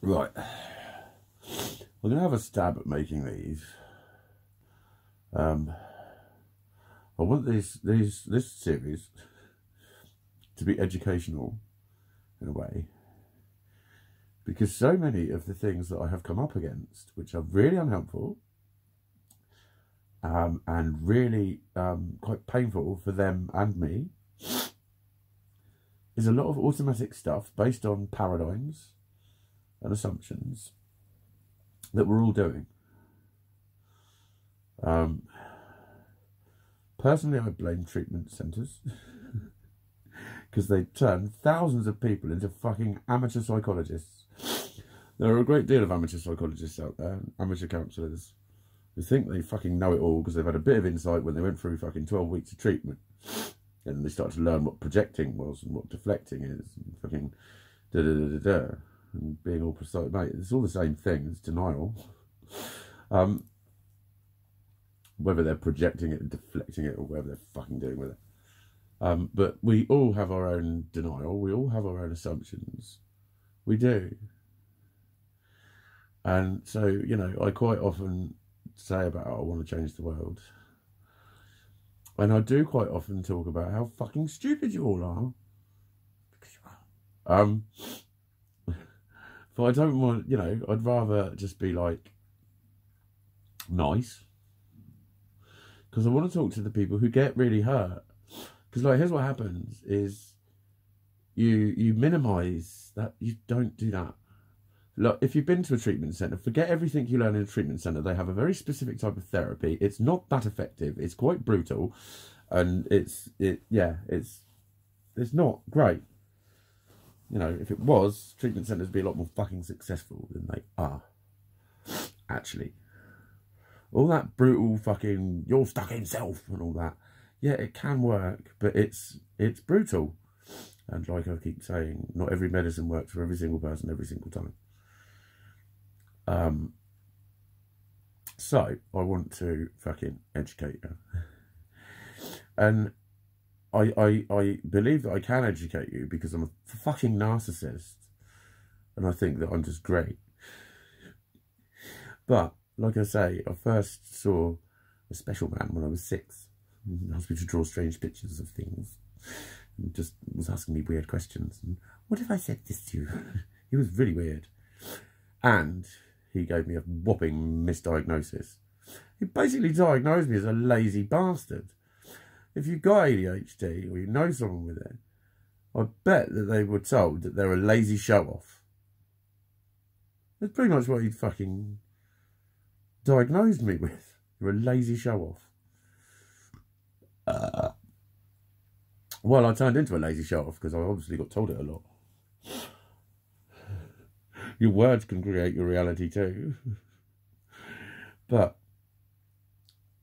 Right. We're going to have a stab at making these. I want this series to be educational in a way, because so many of the things that I have come up against, which are really unhelpful and really quite painful for them and me, is a lot of automatic stuff based on paradigms and assumptions that we're all doing. Personally, I blame treatment centres because they turn thousands of people into fucking amateur psychologists. There are a great deal of amateur psychologists out there, amateur counsellors, who think they fucking know it all because they've had a bit of insight when they went through fucking 12 weeks of treatment. And they start to learn what projecting was and what deflecting is, and fucking da-da-da-da-da, and being all precise. Mate, it's all the same thing. It's denial. Whether they're projecting it and deflecting it or whatever they're fucking doing with it. But we all have our own denial. We all have our own assumptions. We do. And so, you know, I quite often say about, I want to change the world. And I do quite often talk about how fucking stupid you all are. Because you are. But I don't want, you know, I'd rather just be like, nice. Because I want to talk to the people who get really hurt. Because, like, here's what happens is you minimise that. You don't do that. Look, if you've been to a treatment centre, forget everything you learn in a treatment centre. They have a very specific type of therapy. It's not that effective. It's quite brutal. And it's not great. You know, if it was, treatment centres would be a lot more fucking successful than they are. Actually. All that brutal fucking, you're stuck in self and all that. Yeah, it can work, but it's brutal. And like I keep saying, not every medicine works for every single person every single time. So, I want to fucking educate you. And I believe that I can educate you because I'm a fucking narcissist. And I think that I'm just great. But, like I say, I first saw a special man when I was 6. He asked me to draw strange pictures of things. And just was asking me weird questions. And what if I said this to you? He was really weird. And he gave me a whopping misdiagnosis. He basically diagnosed me as a lazy bastard. If you've got ADHD or you know someone with it, I bet that they were told that they're a lazy show-off. That's pretty much what he fucking diagnosed me with. You're a lazy show-off. Well, I turned into a lazy show-off because I obviously got told it a lot. Your words can create your reality too. But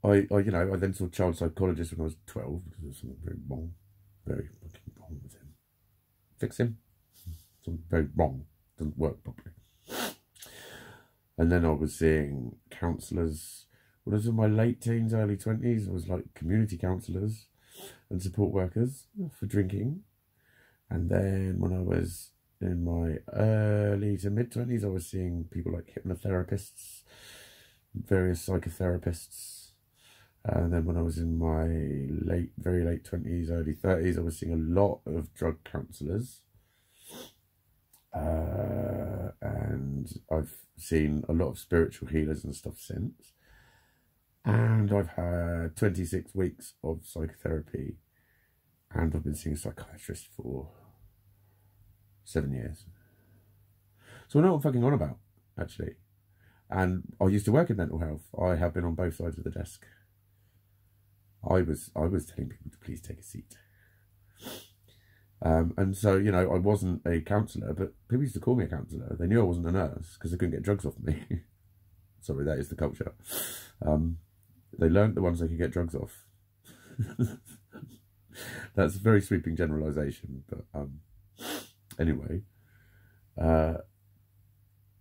I then saw a child psychologist when I was 12 because there was something very wrong. Very fucking wrong with him. Fix him. Something very wrong. Doesn't work properly. And then I was seeing counsellors. When I was in my late teens, early 20s, I was like community counsellors and support workers for drinking. And then when I was in my early to mid-20s, I was seeing people like hypnotherapists, various psychotherapists. And then when I was in my very late 20s, early 30s, I was seeing a lot of drug counsellors. And I've seen a lot of spiritual healers and stuff since. And I've had 26 weeks of psychotherapy. And I've been seeing a psychiatrist for 7 years. So I know what I'm fucking on about, actually. And I used to work in mental health. I have been on both sides of the desk. I was telling people to please take a seat. And so, you know, I wasn't a counsellor, but people used to call me a counsellor. They knew I wasn't a nurse because they couldn't get drugs off me. Sorry, that is the culture. They learnt the ones they could get drugs off. That's a very sweeping generalisation, but anyway. I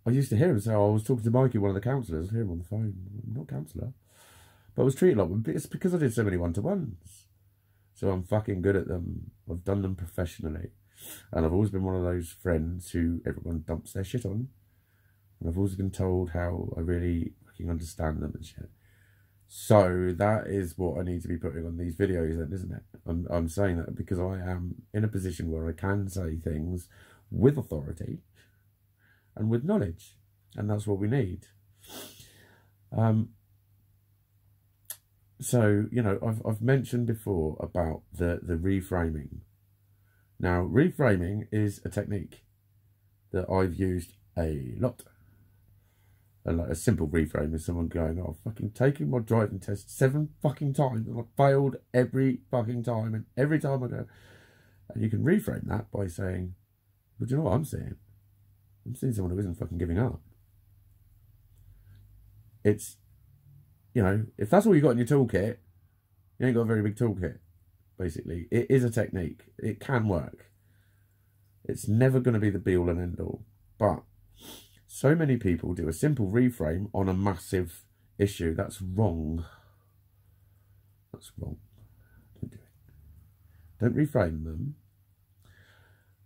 used to hear him say, I was talking to Mikey, one of the counsellors. I hear him on the phone. I'm not a counsellor. But I was treated like one. It's because I did so many one-to-ones. So I'm fucking good at them. I've done them professionally. And I've always been one of those friends who everyone dumps their shit on. And I've always been told how I really fucking understand them and shit. So that is what I need to be putting on these videos then, isn't it? I'm saying that because I am in a position where I can say things with authority and with knowledge. And that's what we need. So, you know, I've mentioned before about the reframing. Now, reframing is a technique that I've used a lot. And like a simple reframe is someone going, oh, fucking taking my driving test 7 fucking times and I failed every fucking time, and every time I go. And you can reframe that by saying, well, do you know what I'm seeing? I'm seeing someone who isn't fucking giving up. It's, you know, if that's all you got in your toolkit, you ain't got a very big toolkit, basically. It is a technique. It can work. It's never going to be the be-all and end-all. But so many people do a simple reframe on a massive issue. That's wrong. That's wrong. Don't do it. Don't reframe them.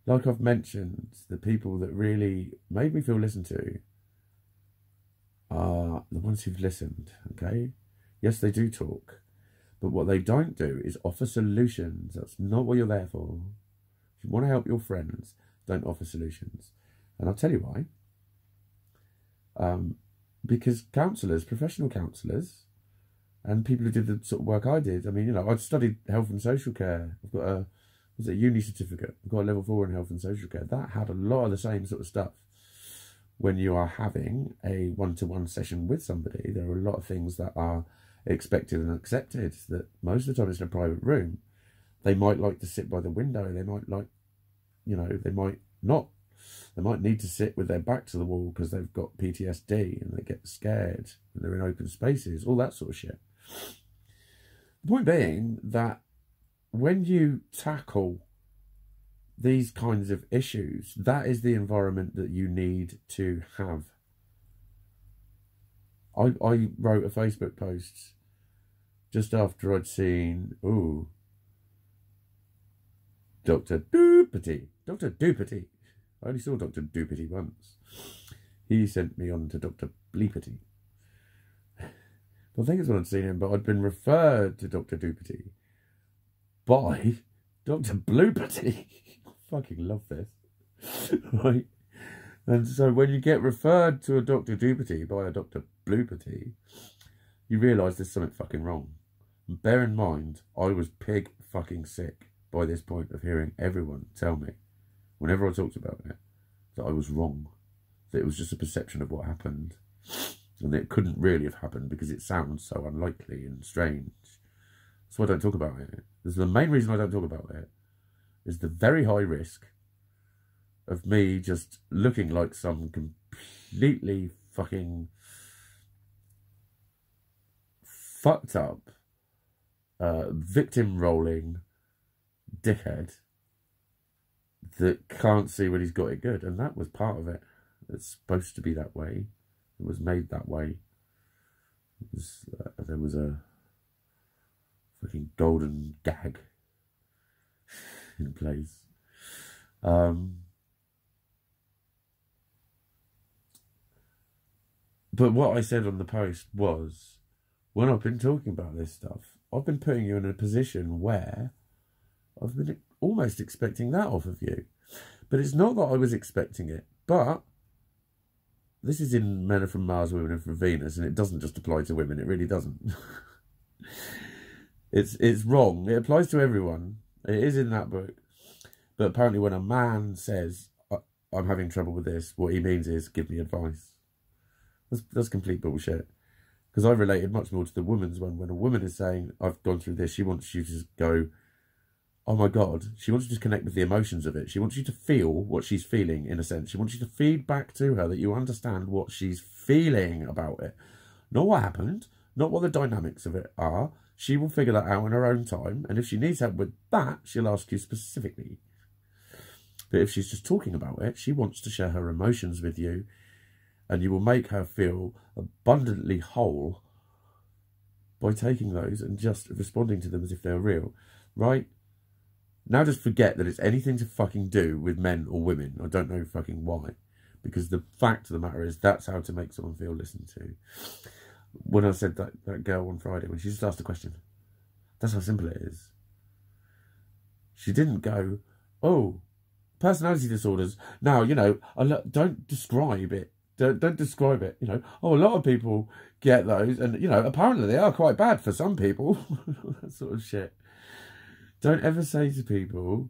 Like I've mentioned, the people that really made me feel listened to are the ones who've listened, okay? Yes, they do talk. But what they don't do is offer solutions. That's not what you're there for. If you want to help your friends, don't offer solutions. And I'll tell you why. Because counsellors, professional counsellors, and people who did the sort of work I did, I mean, you know, I'd studied health and social care. I've got a uni certificate. I've got a level 4 in health and social care. That had a lot of the same sort of stuff. When you are having a one-to-one session with somebody, there are a lot of things that are expected and accepted that most of the time it's in a private room. They might like to sit by the window. They might like, you know, they might not. They might need to sit with their back to the wall because they've got PTSD and they get scared and they're in open spaces, all that sort of shit. The point being that when you tackle these kinds of issues, that is the environment that you need to have. I wrote a Facebook post just after I'd seen, Dr. Doopity. Dr. Doopity. I only saw Dr. Doopity once. He sent me on to Dr. Bleepity. Well, I think it's when I'd seen him, but I'd been referred to Dr. Doopity by Dr. Bloopity. I fucking love this. Right? And so when you get referred to a Dr. Doopity by a Dr. Bloopity, you realise there's something fucking wrong. And bear in mind, I was pig fucking sick by this point of hearing everyone tell me, whenever I talked about it, that I was wrong. That it was just a perception of what happened. And that it couldn't really have happened because it sounds so unlikely and strange. So I don't talk about it. This is the main reason I don't talk about it. Is the very high risk of me just looking like some completely fucking fucked up, victim rolling dickhead that can't see when he's got it good. And that was part of it. It's supposed to be that way. It was made that way. There was a fucking golden gag in place. But what I said on the post was, when I've been talking about this stuff, I've been putting you in a position where I've been almost expecting that off of you. But it's not that I was expecting it, but this is in Men Are From Mars, Women Are From Venus, and it doesn't just apply to women. It really doesn't. It's wrong. It applies to everyone. It is in that book. But apparently when a man says, I'm having trouble with this, what he means is, give me advice. That's complete bullshit. Because I related much more to the woman's one. When a woman is saying, I've gone through this, she wants you to just go, oh my God. She wants you to connect with the emotions of it. She wants you to feel what she's feeling, in a sense. She wants you to feed back to her that you understand what she's feeling about it. Not what happened, not what the dynamics of it are. She will figure that out in her own time. And if she needs help with that, she'll ask you specifically. But if she's just talking about it, she wants to share her emotions with you. And you will make her feel abundantly whole by taking those and just responding to them as if they're real. Right? Now just forget that it's anything to fucking do with men or women. I don't know fucking why. Because the fact of the matter is, that's how to make someone feel listened to. When I said that girl on Friday, when she just asked a question, that's how simple it is. She didn't go, oh, personality disorders. Now, you know, don't describe it. Don't describe it. You know, oh, a lot of people get those. And, you know, apparently they are quite bad for some people. That sort of shit. Don't ever say to people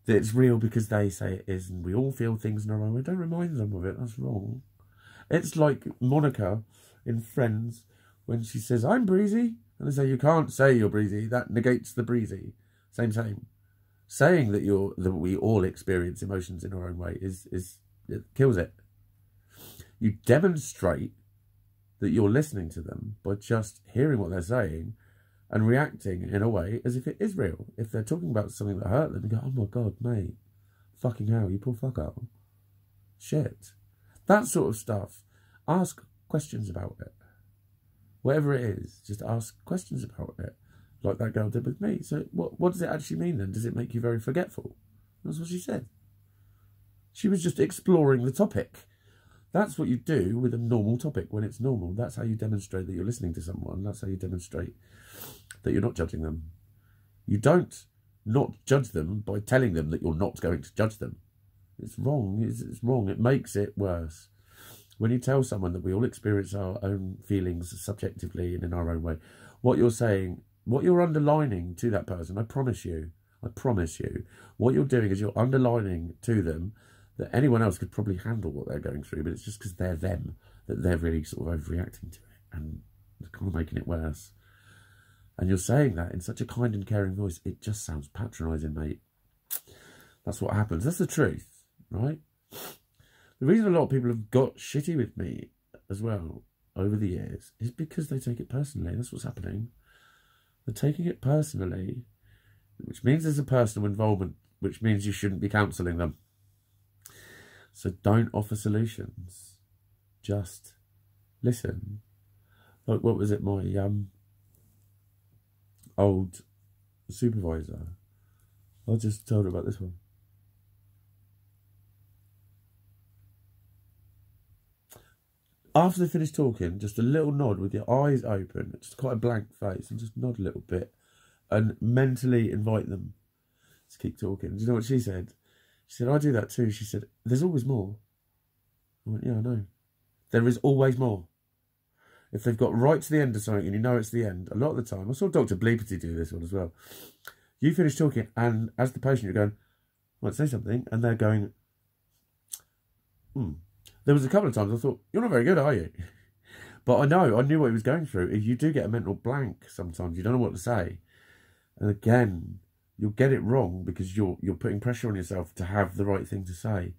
that it's real because they say it is, and we all feel things in our own way. Don't remind them of it. That's wrong. It's like Monica in Friends when she says, I'm breezy. And they say, you can't say you're breezy. That negates the breezy. Same. Saying that we all experience emotions in our own way it kills it. You demonstrate that you're listening to them by just hearing what they're saying and reacting in a way as if it is real. If they're talking about something that hurt them, you go, oh my God, mate, fucking hell, you poor fucker. Shit. That sort of stuff. Ask questions about it. Whatever it is, just ask questions about it. Like that girl did with me. So what does it actually mean then? Does it make you very forgetful? That's what she said. She was just exploring the topic. That's what you do with a normal topic when it's normal. That's how you demonstrate that you're listening to someone. That's how you demonstrate that you're not judging them. You don't not judge them by telling them that you're not going to judge them. It's wrong. It's wrong. It makes it worse. When you tell someone that we all experience our own feelings subjectively and in our own way, what you're saying, what you're underlining to that person, I promise you, what you're doing is you're underlining to them that anyone else could probably handle what they're going through, but it's just because they're them that they're really sort of overreacting to it and kind of making it worse. And you're saying that in such a kind and caring voice, it just sounds patronising, mate. That's what happens. That's the truth, right? The reason a lot of people have got shitty with me as well over the years is because they take it personally. That's what's happening. They're taking it personally, which means there's a personal involvement, which means you shouldn't be counselling them. So don't offer solutions. Just listen. Like, what was it, my old supervisor? I just told her about this one. After they finish talking, just a little nod with your eyes open, just quite a blank face, and just nod a little bit and mentally invite them to keep talking. Do you know what she said? She said, I do that too. She said, there's always more. I went, yeah, I know. There is always more. If they've got right to the end of something and you know it's the end, a lot of the time, I saw Dr. Bleepity do this one as well. You finish talking and as the patient you're going, I might say something, and they're going, There was a couple of times I thought, you're not very good, are you? But I knew what he was going through. If you do get a mental blank sometimes, you don't know what to say. And again, you'll get it wrong because you're putting pressure on yourself to have the right thing to say.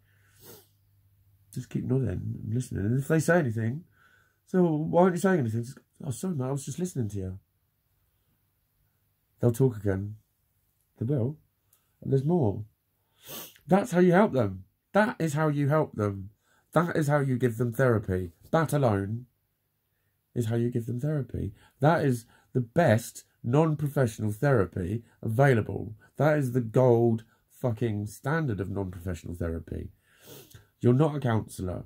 Just keep nodding and listening. And if they say anything, so why aren't you saying anything? Just, oh, sorry, mate, I was just listening to you. They'll talk again. They will. And there's more. That's how you help them. That is how you help them. That is how you give them therapy. That alone is how you give them therapy. That is the best non-professional therapy available. That is the gold fucking standard of non-professional therapy. You're not a counsellor.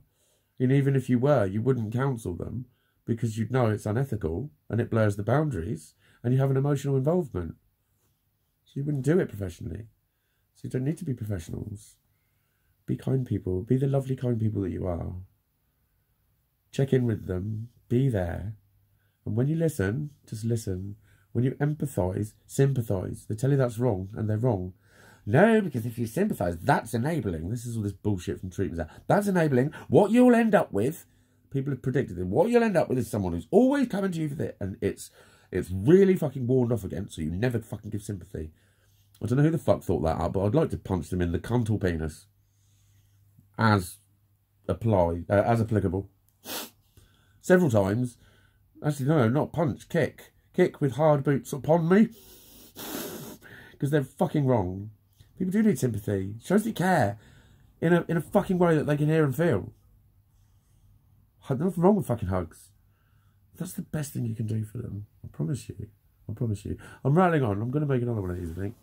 And even if you were, you wouldn't counsel them because you'd know it's unethical and it blurs the boundaries and you have an emotional involvement. So you wouldn't do it professionally. So you don't need to be professionals. Be kind people. Be the lovely, kind people that you are. Check in with them. Be there. And when you listen, just listen. When you empathise, sympathise. They tell you that's wrong, and they're wrong. No, because if you sympathise, that's enabling. This is all this bullshit from treatments. That's enabling. What you'll end up with, people have predicted it. What you'll end up with is someone who's always coming to you for this, and it's really fucking warned off against, so you never fucking give sympathy. I don't know who the fuck thought that up, but I'd like to punch them in the cunt or penis. As applicable. Several times. Actually, no, not punch, kick. Kick with hard boots upon me. Because they're fucking wrong. People do need sympathy. It shows they care. In a fucking way that they can hear and feel. There's nothing wrong with fucking hugs. That's the best thing you can do for them. I promise you. I promise you. I'm rattling on. I'm going to make another one of these, I think.